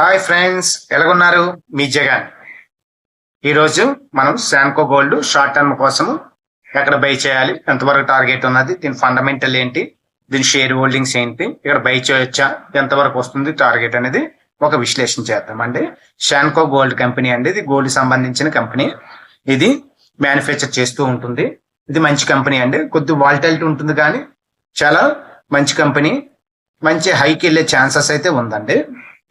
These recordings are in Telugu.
హాయ్ ఫ్రెండ్స్, ఎలాగున్నారు? మీ జగన్. ఈరోజు మనం శాంకో గోల్డ్ షార్ట్ టర్మ్ కోసము ఎక్కడ బై చేయాలి, ఎంతవరకు టార్గెట్ ఉన్నది, దీని ఫండమెంటల్ ఏంటి, దీని షేర్ హోల్డింగ్స్ ఏంటి, ఇక్కడ బై చేయొచ్చా, ఎంతవరకు వస్తుంది టార్గెట్ అనేది ఒక విశ్లేషణ చేద్దామండి. శాంకో గోల్డ్ కంపెనీ అండి, ఇది గోల్డ్ సంబంధించిన కంపెనీ. ఇది మ్యానుఫ్యాక్చర్ చేస్తూ ఉంటుంది. ఇది మంచి కంపెనీ అండి. కొద్ది వాలటిలిటీ ఉంటుంది కానీ చాలా మంచి కంపెనీ. మంచి హైకి వెళ్ళే ఛాన్సెస్ అయితే ఉందండి.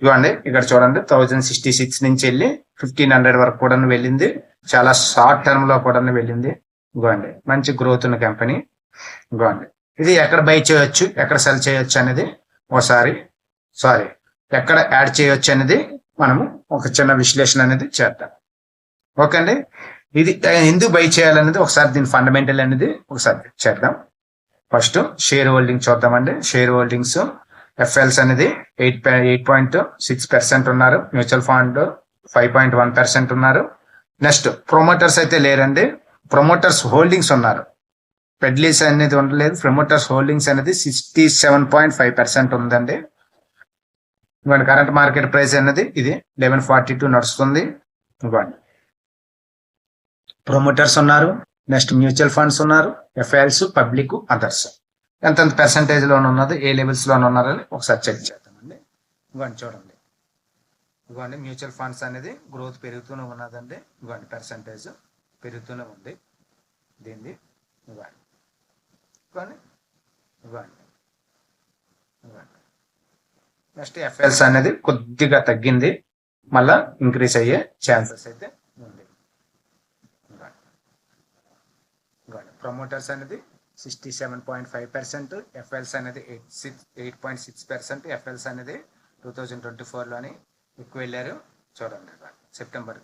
ఇవ్వండి, ఇక్కడ చూడండి 1066 నుంచి వెళ్ళి 1500 వరకు కూడా వెళ్ళింది. చాలా షార్ట్ టర్మ్ లో కూడా వెళ్ళింది. ఇవ్వండి, మంచి గ్రోత్ ఉన్న కంపెనీ. ఇవ్వండి, ఇది ఎక్కడ బై చేయొచ్చు, ఎక్కడ సెల్ చేయొచ్చు అనేది ఎక్కడ యాడ్ చేయొచ్చు అనేది మనము ఒక చిన్న విశ్లేషణ అనేది చేద్దాం. ఓకే అండి, ఇది ఎందుకు బై చేయాలనేది ఒకసారి దీని ఫండమెంటల్ అనేది ఒకసారి చేద్దాం. ఫస్ట్ షేర్ హోల్డింగ్ చూద్దామండి. షేర్ హోల్డింగ్స్ ఎఫ్ఎల్స్ అనేది 8.6% ఉన్నారు. మ్యూచువల్ ఫండ్ 5.1% ఉన్నారు. నెక్స్ట్ ప్రమోటర్స్ అయితే లేరండి. ప్రమోటర్స్ హోల్డింగ్స్ ఉన్నారు. పెడ్లీస్ అనేది ఉండలేదు. ప్రమోటర్స్ హోల్డింగ్స్ అనేది 67.5% ఉందండి. ఇవ్వండి, కరెంట్ మార్కెట్ ప్రైస్ అనేది ఇది 1142 నడుస్తుంది. ఇవ్వండి, ప్రమోటర్స్ ఉన్నారు. నెక్స్ట్ మ్యూచువల్ ఫండ్స్ ఉన్నారు. ఎఫ్ఐఎల్స్, పబ్లిక్, అదర్స్ ఎంత పర్సంటేజ్ లోన్ ఉన్నది, ఏ లెవెల్స్ లోన్ ఉన్నారని ఒకసారి చెక్ చేద్దామండి. ఇవ్వండి, చూడండి. ఇవ్వండి, మ్యూచువల్ ఫండ్స్ అనేది గ్రోత్ పెరుగుతూనే ఉన్నదండి. ఇవ్వండి, పర్సంటేజ్ పెరుగుతూనే ఉంది దీన్ని. ఇవ్వండి, ఇవ్వండి, ఇవ్వండి, ఇవ్వండి. నెక్స్ట్ ఎఫ్ఎల్స్ అనేది కొద్దిగా తగ్గింది, మళ్ళా ఇంక్రీజ్ అయ్యే ఛాన్సెస్ అయితే ఉంది. ఇవ్వండి, ప్రమోటర్స్ అనేది 67.5%, ఎఫ్ఎల్స్ అనేది 8.6%. ఎఫ్ఎల్స్ అనేది 2024లోని ఎక్కువ వెళ్ళారు. చూడండి, సెప్టెంబర్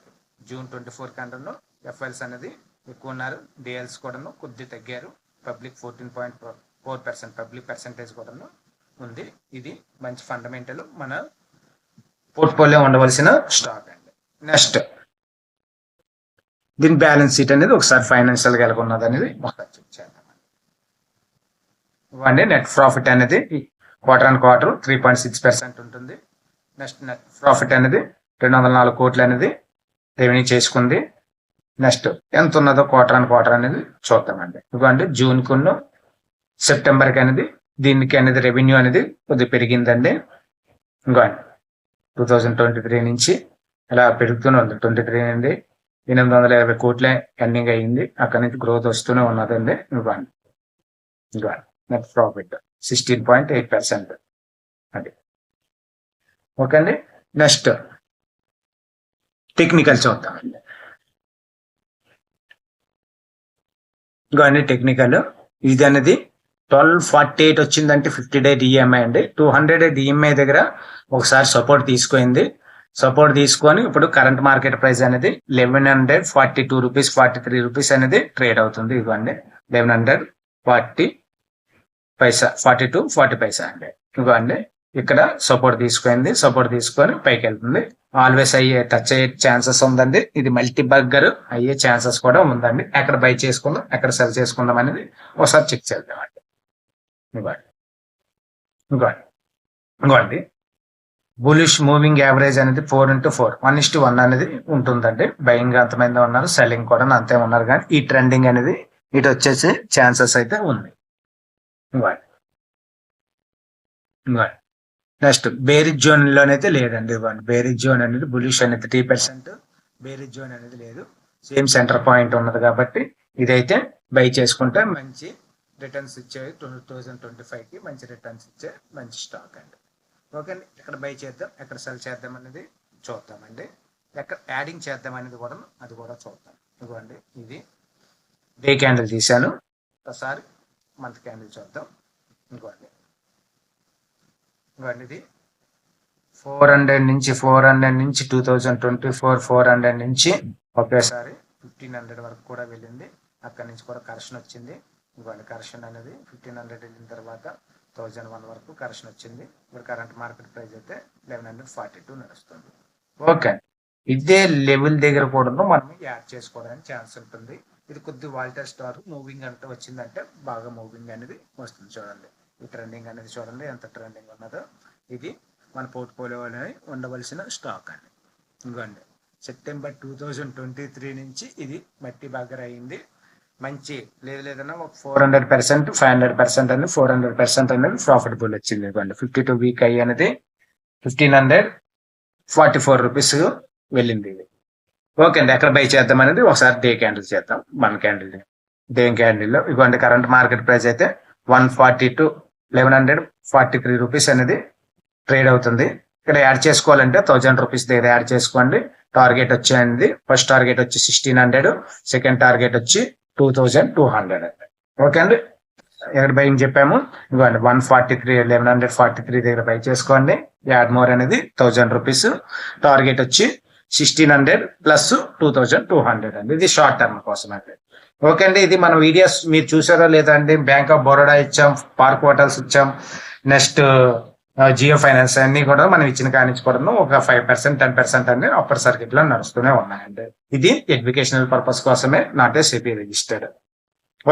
జూన్ 24 కంటే ఎఫ్ఎల్స్ అనేది ఎక్కువ ఉన్నారు. డిఎల్స్ కూడాను కొద్ది తగ్గారు. పబ్లిక్ 14.4%, పబ్లిక్ పర్సంటేజ్ కూడాను ఉంది. ఇది మంచి ఫండమెంటల్ మన పోర్ట్ఫోలియో ఉండవలసిన స్టాక్ అండి. నెక్స్ట్ దీని బ్యాలెన్స్ షీట్ అనేది ఒకసారి ఫైనాన్షియల్ గా ఎలా ఉన్నది అనేది ఒకసారి చెక్ చేద్దాం. ఇవ్వండి, నెట్ ప్రాఫిట్ అనేది క్వార్టర్ ఆన్ క్వార్టర్ 3.6% ఉంటుంది. నెక్స్ట్ నెట్ ప్రాఫిట్ అనేది 204 కోట్లు అనేది రెవెన్యూ చేసుకుంది. నెక్స్ట్ ఎంత ఉన్నదో క్వార్టర్ ఆన్ క్వార్టర్ అనేది చూద్దామండి. ఇవ్వండి, జూన్ కును సెప్టెంబర్కి అనేది దీనికి అనేది రెవెన్యూ అనేది కొద్దిగా పెరిగిందండి. ఇవ్వండి, 2023 నుంచి ఇలా పెరుగుతూనే ఉంది. 23 నుండి 850 కోట్లే ఎర్నింగ్ అయ్యింది. అక్కడి నుంచి గ్రోత్ వస్తూనే ఉన్నదండి. ఇవ్వండి, ఇవ్వండి, నెట్ ప్రాఫిట్ 16.8%. అది ఓకే అండి. నెక్స్ట్ టెక్నికల్ చూద్దామండి. ఇవన్నీ టెక్నికల్. ఇది అనేది 1248 వచ్చిందంటే 50 డే డిఎంఐ అండి. 200 డిఎంఐ దగ్గర ఒకసారి సపోర్ట్ తీసుకుంది. సపోర్ట్ తీసుకొని ఇప్పుడు కరెంట్ మార్కెట్ ప్రైస్ అనేది 1142 రూపీస్ 43 రూపీస్ అనేది ట్రేడ్ అవుతుంది. ఇవ్వండి, 1140 పైసా 40 పైసా అండి. ఇవ్వండి, ఇక్కడ సపోర్ట్ తీసుకుంది. సపోర్ట్ తీసుకొని పైకి వెళ్తుంది. ఆల్వేస్ టచ్ అయ్యే ఛాన్సెస్ ఉందండి. ఇది మల్టీ బగ్గర్ అయ్యే ఛాన్సెస్ కూడా ఉందండి. ఎక్కడ బై చేసుకుందాం, ఎక్కడ సెల్ చేసుకుందాం అనేది ఒకసారి చెక్ చేద్దామండి. ఇవ్వండి, ఇవ్వండి, ఇవ్వండి, బులిష్ మూవింగ్ యావరేజ్ అనేది 4x4 1:1 అనేది ఉంటుందండి. బయింగ్ అంతమంది ఉన్నారు, సెల్లింగ్ కూడా అంతే ఉన్నారు. కానీ ఈ ట్రెండింగ్ అనేది ఇటు వచ్చేసి ఛాన్సెస్ అయితే ఉంది. ఇవ్వండి, ఇవ్వండి. నెక్స్ట్ బేరిజ్ జోన్ లోనైతే లేదండి. ఇవ్వండి, బేరిజ్ జోన్ అనేది బులిష్ అనేది 3%, బేరిజ్ జోన్ అనేది లేదు. సేమ్ సెంటర్ పాయింట్ ఉన్నది కాబట్టి ఇదైతే బై చేసుకుంటే మంచి రిటర్న్స్ ఇచ్చే 2025కి మంచి రిటర్న్స్ ఇచ్చే మంచి స్టాక్ అండి. ఓకే అండి, ఎక్కడ బై చేద్దాం, ఎక్కడ సెల్ చేద్దాం అనేది చూద్దామండి. ఎక్కడ యాడింగ్ చేద్దాం అనేది కూడా అది కూడా చూద్దాం. ఇవ్వండి, ఇది డే క్యాండిల్ తీసాను. ఒకసారి మంత్ క్యాండిల్ చూద్దాం. ఇంకోండి, ఇవ్వండి, ఇది 400 నుంచి 2024 400 నుంచి ఒకేసారి 1500 వరకు కూడా వెళ్ళింది. అక్కడి నుంచి కూడా కరెక్షన్ వచ్చింది. ఇవ్వండి, కరెక్షన్ అనేది 1500 వెళ్ళిన తర్వాత 1001 వరకు కరెక్షన్ వచ్చింది. ఇప్పుడు కరెంట్ మార్కెట్ ప్రైస్ అయితే 1142 నడుస్తుంది. ఓకే, ఇదే లెవెల్ దగ్గర కూడా మనం యాడ్ చేసుకోవడానికి ఛాన్స్ ఉంటుంది. ఇది కొద్ది వాల్టర్ స్టార్ మూవింగ్ అంటే వచ్చిందంటే బాగా మూవింగ్ అనేది వస్తుంది. చూడండి, ఈ ట్రెండింగ్ అనేది చూడండి ఎంత ట్రెండింగ్ ఉన్నదో. ఇది మన పోర్ట్ఫోలియో అనేది ఉండవలసిన స్టాక్ అండి. ఇంకోండి సెప్టెంబర్ 2023 నుంచి ఇది మట్టి బగ్గర అయింది. మంచి లేదన్నా ఒక 400%, 500% అనేది 400% అనేది ప్రాఫిటబుల్ వచ్చింది. ఇవ్వండి 52 వీక్ అయ్యి అనేది 1544 రూపీస్ వెళ్ళింది ఇది. ఓకే అండి, ఎక్కడ బై చేద్దాం అనేది ఒకసారి డే క్యాండిల్ చేద్దాం. 1 క్యాండిల్ డే క్యాండిల్లో ఇవ్వండి కరెంట్ మార్కెట్ ప్రైస్ అయితే 140 to 1143 రూపీస్ అనేది ట్రేడ్ అవుతుంది. ఇక్కడ యాడ్ చేసుకోవాలంటే 1000 రూపీస్ దగ్గర యాడ్ చేసుకోండి. టార్గెట్ వచ్చేది ఫస్ట్ టార్గెట్ వచ్చి 1600, సెకండ్ టార్గెట్ వచ్చి 2200. ఓకే అండి, ఎక్కడ బయింగ్ చెప్పాము ఇవ్వండి 1143 దగ్గర బై చేసుకోండి. యాడ్ మోర్ అనేది 1000 రూపీస్, టార్గెట్ వచ్చి 1600 ప్లస్ 2200 అండి. ఇది షార్ట్ టర్మ్ కోసం అండి. ఓకే అండి, ఇది మన వీడియోస్ మీరు చూసారో లేదండి. బ్యాంక్ ఆఫ్ బరోడా ఇచ్చాం, పార్క్ హోటల్స్ ఇచ్చాం, నెక్స్ట్ జియో ఫైనాన్స్ అన్ని కూడా మనం ఇచ్చిన కానించుకోవడం ఒక 5%, 10% అన్ని అప్పర్ సర్కిట్ లో నడుస్తూనే ఉన్నాయండి. ఇది ఎడ్యుకేషనల్ పర్పస్ కోసమే, not a SEBI registered.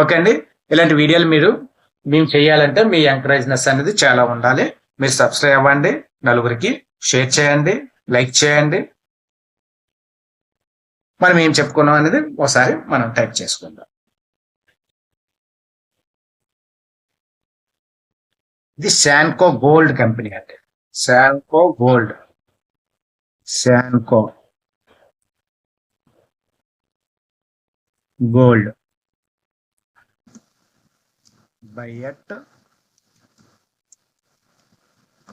Okay అండి, ఇలాంటి వీడియోలు మేము చేయాలంటే మీ ఎంకరేజ్నెస్ అనేది చాలా ఉండాలి. మీరు సబ్స్క్రైబ్ అవ్వండి, నలుగురికి షేర్ చేయండి, లైక్ చేయండి. మనం ఏం చెప్పుకున్నాం అనేది ఒకసారి మనం టైప్ చేసుకుందాం. ఇది శాన్కో గోల్డ్ కంపెనీ అంటే Sanco gold buy at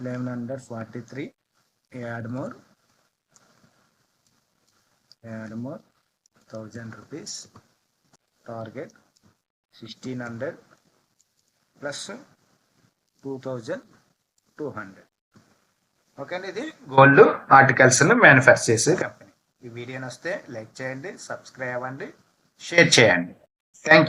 1143. Add more 1000 rupees, target 1600 plus 2200. Okay అండి, ఇది గోల్డ్ ఆర్టికల్స్ మ్యానుఫ్యాక్చర్ చేసే కంపెనీ. ఈ వీడియో వస్తే లైక్ చేయండి, సబ్స్క్రైబ్ అవ్వండి, షేర్ చేయండి. Thank you.